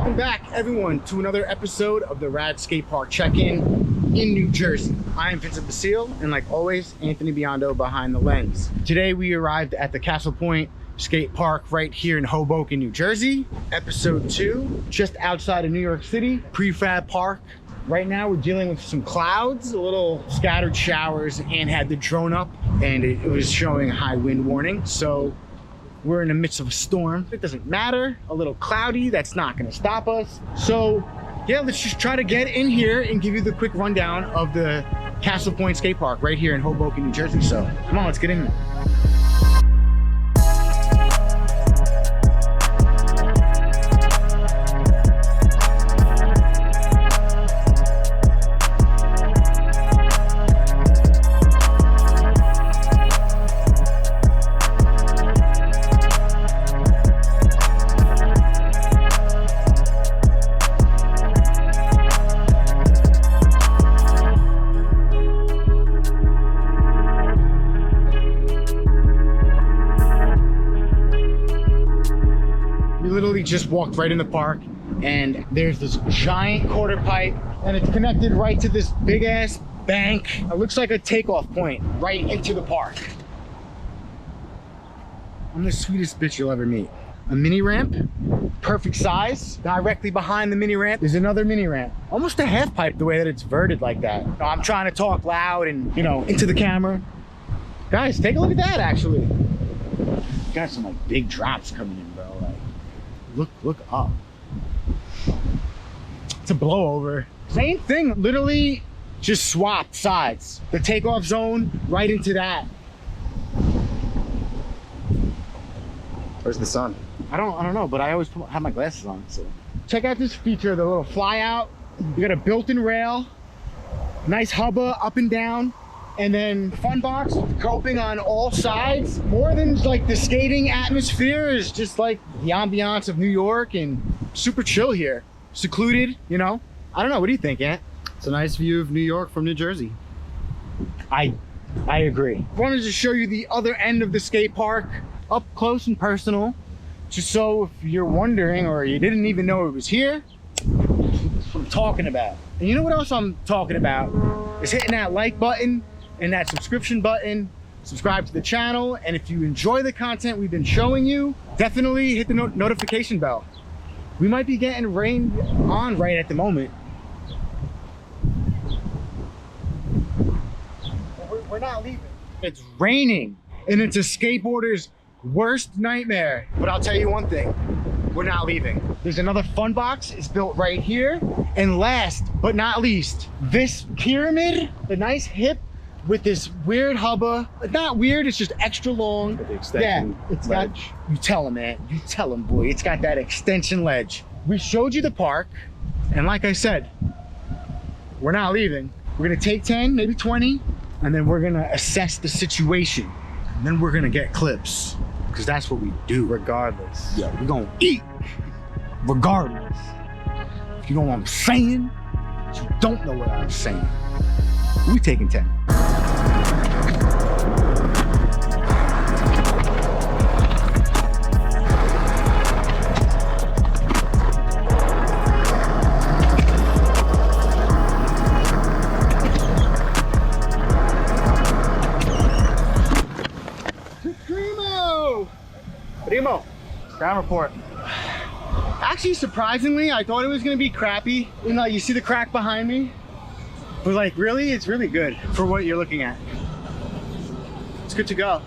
Welcome back, everyone, to another episode of the R.A.D skate park check-in in New Jersey. I am Vincent Basile, and like always, Anthony Biondo behind the lens. Today we arrived at the CASTLEPOINT skate park right here in Hoboken, New Jersey. Episode 2, just outside of New York City, prefab park. Right now we're dealing with some clouds, a little scattered showers, and had the drone up and it was showing high wind warning. So we're in the midst of a storm. It doesn't matter, a little cloudy, that's not gonna stop us. So yeah, let's just try to get in here and give you the quick rundown of the CASTLEPOINT skate park right here in Hoboken, New Jersey. So come on, let's get in there. Just walked right in the park and there's this giant quarter pipe and it's connected right to this big ass bank. It looks like a takeoff point right into the park. I'm the sweetest bitch you'll ever meet. A mini ramp, perfect size. Directly behind the mini ramp is another mini ramp. Almost a half pipe the way that it's verted like that. I'm trying to talk loud and, you know, into the camera. Guys, take a look at that actually. Got some like big drops coming in, bro. Like, look up. It's a blowover. Same thing, literally just swapped sides. The takeoff zone right into that. Where's the sun? I don't know, but I always have my glasses on. So check out this feature, the little fly out. You got a built-in rail, nice hubba up and down, and then fun box coping on all sides. More than like the skating atmosphere is just like the ambiance of New York and super chill here. Secluded, you know? I don't know, what do you think, Ant? It's a nice view of New York from New Jersey. I agree. I wanted to show you the other end of the skate park, up close and personal. Just so if you're wondering or you didn't even know it was here, that's what I'm talking about. And you know what else I'm talking about? Is hitting that like button and that subscription button, subscribe to the channel, and if you enjoy the content we've been showing you, definitely hit the notification bell. We might be getting rained on right at the moment. We're not leaving. It's raining, and it's a skateboarder's worst nightmare. But I'll tell you one thing, we're not leaving. There's another fun box, it's built right here. And last but not least, this pyramid, the nice hip, with this weird hubba. Not weird, it's just extra long. With the extension it's ledge. got, you tell him, man. You tell him, boy. It's got that extension ledge. We showed you the park, and like I said, we're not leaving. We're gonna take 10, maybe 20, and then we're gonna assess the situation. And then we're gonna get clips, because that's what we do. Regardless. Yeah, we're gonna eat, regardless. If you know what I'm saying, you don't know what I'm saying. We taking 10. Primo, ground report. Actually, surprisingly, I thought it was gonna be crappy. You know, you see the crack behind me? But like, really, it's really good for what you're looking at. It's good to go.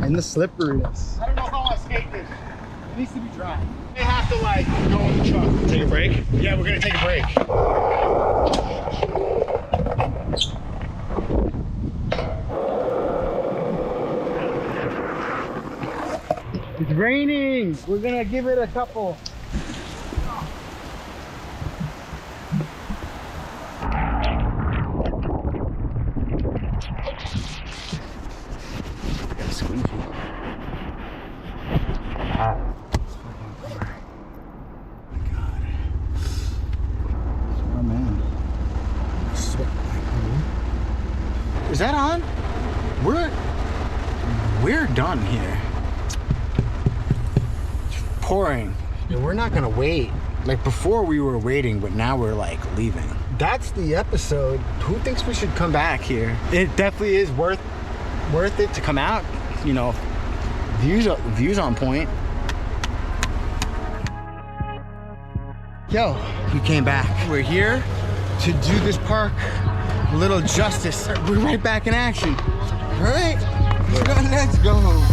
in the slipperiness. I don't know if I want to skate this. It needs to be dry. They have to like go in the truck. Take a break? Yeah, we're gonna take a break. It's raining. We're gonna give it a couple. Is that on? We're done here. It's pouring. And we're not gonna wait. Like before we were waiting, but now we're like leaving. That's the episode. Who thinks we should come back here? It definitely is worth it to come out. You know, views on point. Yo, we came back. We're here to do this park a little justice. We're right back in action. All right, let's go.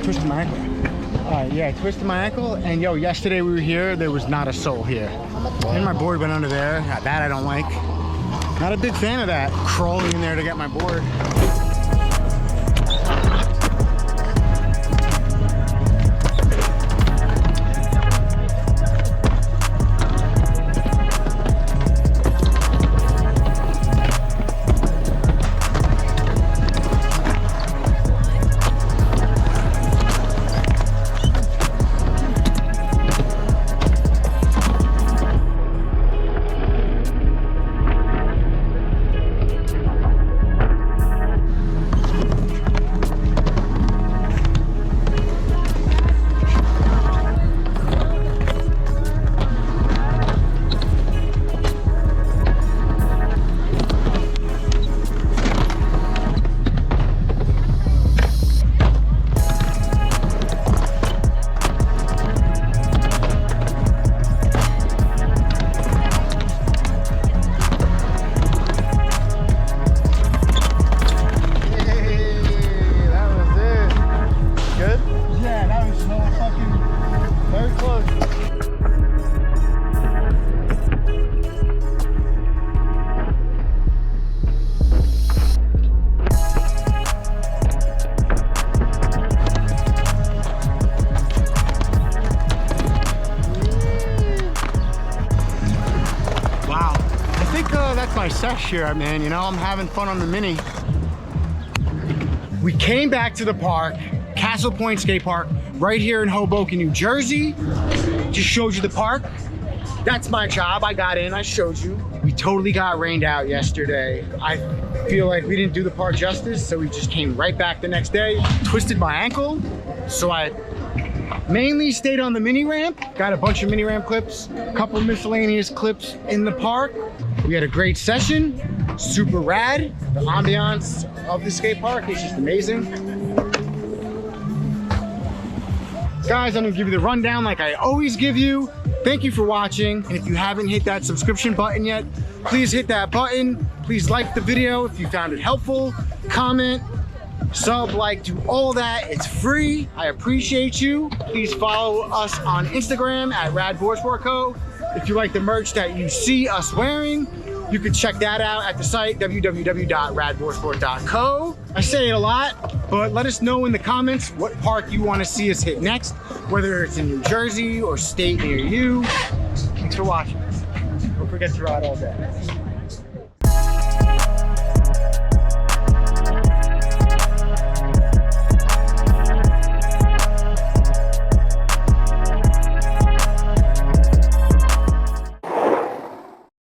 Twisted my ankle. Yeah, I twisted my ankle, and yo, yesterday we were here, there was not a soul here. And my board went under there. That I don't like. Not a big fan of that. Crawling in there to get my board. My sesh here, man. You know, I'm having fun on the mini. We came back to the park, Castle Point Skate Park, right here in Hoboken, New Jersey. Just showed you the park. That's my job. I got in, I showed you. We totally got rained out yesterday. I feel like we didn't do the park justice, so we just came right back the next day. Twisted my ankle, so I mainly stayed on the mini ramp. Got a bunch of mini ramp clips, a couple miscellaneous clips in the park. We had a great session, super rad. The ambiance of the skate park is just amazing. Guys, I'm gonna give you the rundown like I always give you. Thank you for watching. And if you haven't hit that subscription button yet, please hit that button. Please like the video if you found it helpful. Comment, sub, like, do all that. It's free. I appreciate you. Please follow us on Instagram at R.A.D Boardsport Co. If you like the merch that you see us wearing, you can check that out at the site, www.radboardsport.co. I say it a lot, but let us know in the comments what park you want to see us hit next, whether it's in New Jersey or state near you. Thanks for watching. Don't forget to ride all day.